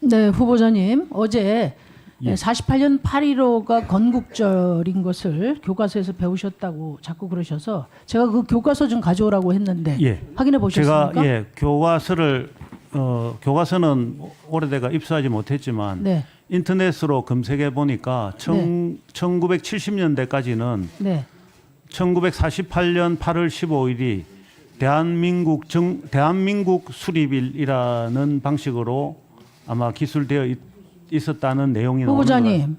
네, 후보자님. 어제 예. 48년 8.15가 건국절인 것을 교과서에서 배우셨다고 자꾸 그러셔서 제가 그 교과서 좀 가져오라고 했는데 예. 확인해 보셨습니까? 제가 교과서는 오래돼가 입수하지 못했지만 네. 인터넷으로 검색해 보니까 1970년대까지는 네. 1948년 8월 15일이 대한민국 수립일이라는 방식으로 아마 기술되어 있었다는 내용이 나오는 후보자님.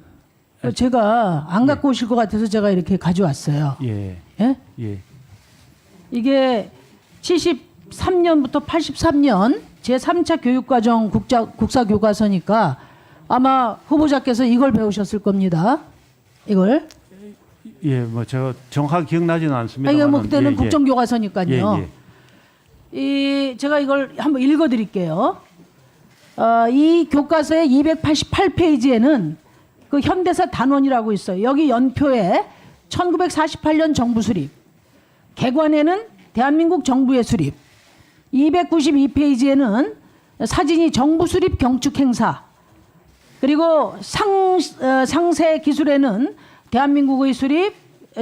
제가 안 갖고 오실 것 같아서 제가 이렇게 가져왔어요. 예. 예? 예. 이게 73년부터 83년 제3차 교육과정 국사교과서니까 아마 후보자께서 이걸 배우셨을 겁니다. 이걸. 예, 뭐 제가 정확하게 기억나지는 않습니다. 이게 뭐 그때는 국정교과서니까요. 예. 이 제가 이걸 한번 읽어드릴게요. 이 교과서의 288페이지에는 그 현대사 단원이라고 있어요. 여기 연표에 1948년 정부 수립, 개관에는 대한민국 정부의 수립, 292페이지에는 사진이 정부 수립 경축 행사, 그리고 상세 기술에는 대한민국의 수립,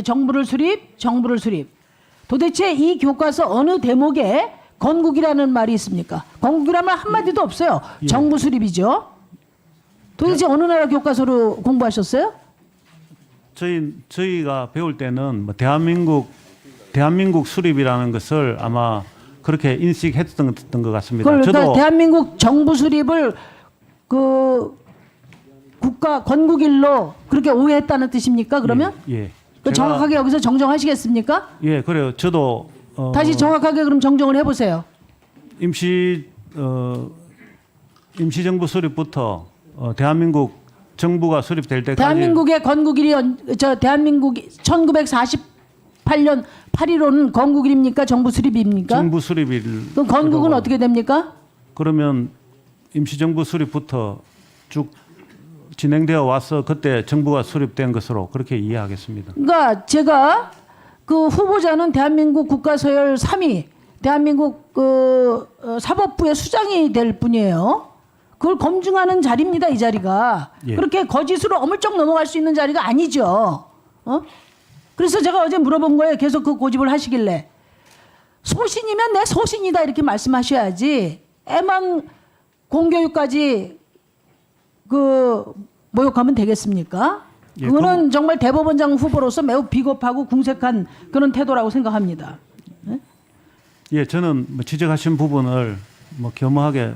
정부를 수립. 도대체 이 교과서 어느 대목에 건국이라는 말이 있습니까? 건국이라면 한마디도 없어요. 예. 정부 수립이죠. 도대체 어느 나라 교과서로 공부하셨어요? 저희가 배울 때는 뭐 대한민국 수립이라는 것을 아마 그렇게 인식했던 것 같습니다. 그러니까 대한민국 정부 수립을 그 국가 건국일로 그렇게 오해했다는 뜻입니까? 그러면 예. 그 정확하게 여기서 정정하시겠습니까? 예, 그래요. 저도 다시 정확하게 그럼 정정을 해보세요. 임시정부 수립부터 대한민국 정부가 수립될 때까지 대한민국의 건국일이 대한민국이 1948년 8.15는 건국일입니까? 정부 수립입니까? 정부 수립일. 그럼 건국은 어떻게 됩니까? 그러면 임시정부 수립부터 쭉 진행되어 와서 그때 정부가 수립된 것으로 그렇게 이해하겠습니다. 그러니까 제가 그 후보자는 대한민국 국가서열 3위, 대한민국 사법부의 수장이 될 뿐이에요. 그걸 검증하는 자리입니다, 이 자리가. 예. 그렇게 거짓으로 어물쩍 넘어갈 수 있는 자리가 아니죠. 그래서 제가 어제 물어본 거예요. 계속 그 고집을 하시길래. 소신이면 내 소신이다 이렇게 말씀하셔야지. 애만 공교육까지 모욕하면 되겠습니까? 예, 그거는 정말 대법원장 후보로서 매우 비겁하고 궁색한 그런 태도라고 생각합니다. 예, 저는 뭐 지적하신 부분을 뭐 겸허하게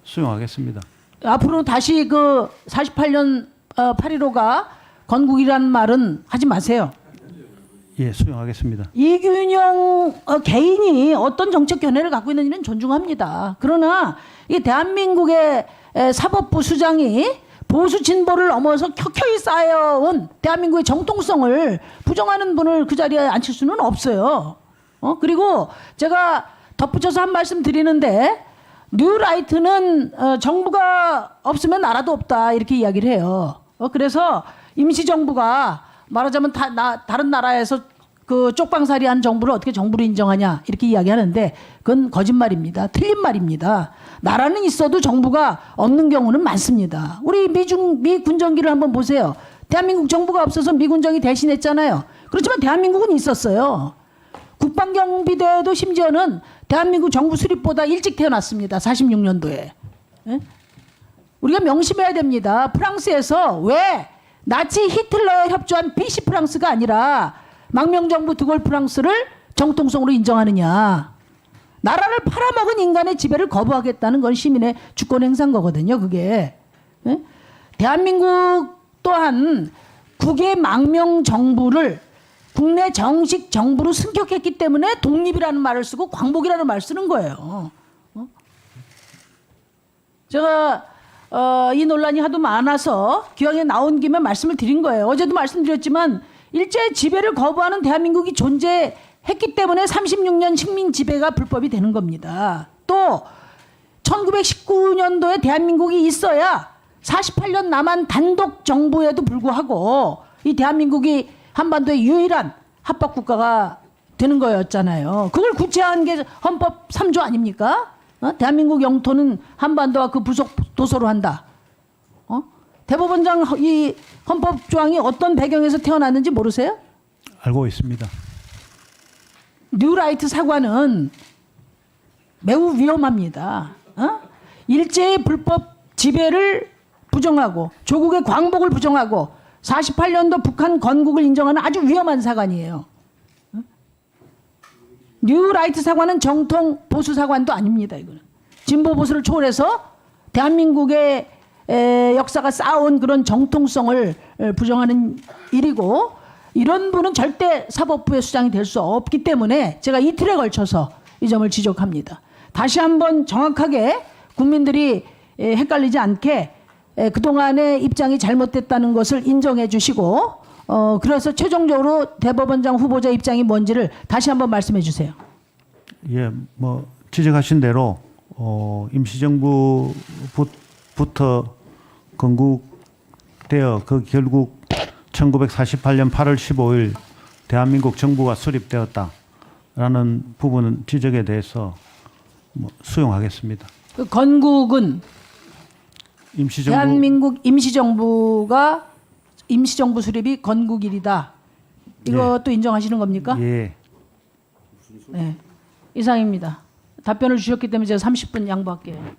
수용하겠습니다. 앞으로 다시 그 48년 8.15가 건국이라는 말은 하지 마세요. 예, 수용하겠습니다. 이균영 개인이 어떤 정책 견해를 갖고 있는지는 존중합니다. 그러나 이 대한민국의 사법부 수장이 보수 진보를 넘어서 켜켜이 쌓여온 대한민국의 정통성을 부정하는 분을 그 자리에 앉힐 수는 없어요. 그리고 제가 덧붙여서 한 말씀 드리는데 뉴라이트는 정부가 없으면 나라도 없다 이렇게 이야기를 해요. 그래서 임시정부가 말하자면 다른 나라에서 그 쪽방살이한 정부를 어떻게 정부로 인정하냐 이렇게 이야기하는데 그건 거짓말입니다. 틀린 말입니다. 나라는 있어도 정부가 없는 경우는 많습니다. 우리 미 군정기를 한번 보세요. 대한민국 정부가 없어서 미 군정이 대신했잖아요. 그렇지만 대한민국은 있었어요. 국방경비대도 심지어는 대한민국 정부 수립보다 일찍 태어났습니다. 46년도에. 우리가 명심해야 됩니다. 프랑스에서 왜 나치 히틀러에 협조한 비시 프랑스가 아니라 망명정부 드골 프랑스를 정통성으로 인정하느냐. 나라를 팔아먹은 인간의 지배를 거부하겠다는 건 시민의 주권 행사인 거거든요. 그게. 대한민국 또한 국외 망명 정부를 국내 정식 정부로 승격했기 때문에 독립이라는 말을 쓰고 광복이라는 말을 쓰는 거예요. 제가 이 논란이 하도 많아서 기왕에 나온 김에 말씀을 드린 거예요. 어제도 말씀드렸지만 일제 지배를 거부하는 대한민국이 존재했기 때문에 36년 식민 지배가 불법이 되는 겁니다. 또 1919년도에 대한민국이 있어야 48년 남한 단독 정부에도 불구하고 이 대한민국이 한반도의 유일한 합법국가가 되는 거였잖아요. 그걸 구체화한 게 헌법 3조 아닙니까? 대한민국 영토는 한반도와 그 부속 도서로 한다. 대법원장 이 헌법 조항이 어떤 배경에서 태어났는지 모르세요? 알고 있습니다. 뉴라이트 사관은 매우 위험합니다. 일제의 불법 지배를 부정하고 조국의 광복을 부정하고 48년도 북한 건국을 인정하는 아주 위험한 사관이에요. 뉴라이트 사관은 정통 보수 사관도 아닙니다. 이거는 진보 보수를 초월해서 대한민국의 역사가 쌓아온 그런 정통성을 부정하는 일이고, 이런 분은 절대 사법부의 수장이 될 수 없기 때문에 제가 이틀에 걸쳐서 이 점을 지적합니다. 다시 한번 정확하게 국민들이 헷갈리지 않게 그동안의 입장이 잘못됐다는 것을 인정해 주시고, 그래서 최종적으로 대법원장 후보자 입장이 뭔지를 다시 한번 말씀해 주세요. 예, 뭐 지적하신 대로 임시정부부터 건국되어 그 결국 1948년 8월 15일 대한민국 정부가 수립되었다라는 부분은 지적에 대해서 뭐 수용하겠습니다. 그 건국은 임시정부 대한민국 임시정부가 임시정부 수립이 건국일이다. 이것도 인정하시는 겁니까? 예. 네. 이상입니다. 답변을 주셨기 때문에 제가 30분 양보할게요. 네.